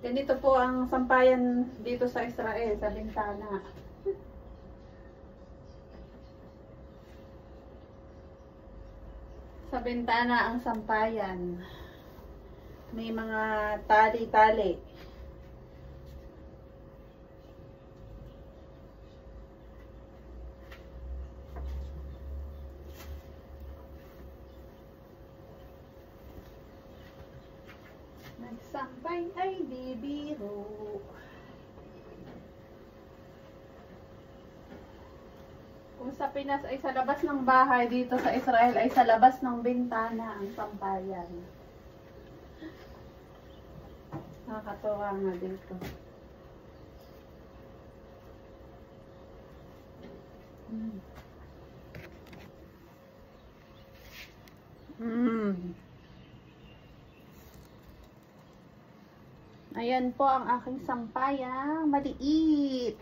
Ganito po ang sampayan dito sa Israel, sa bintana. Sa bintana ang sampayan. May mga tali-tali. Nagsampay ay bibiro. Kung sa Pinas ay sa labas ng bahay, dito sa Israel ay sa labas ng bintana ang sampayan. Nakakatuwa nga dito. Ayan po ang aking sampayang maliit.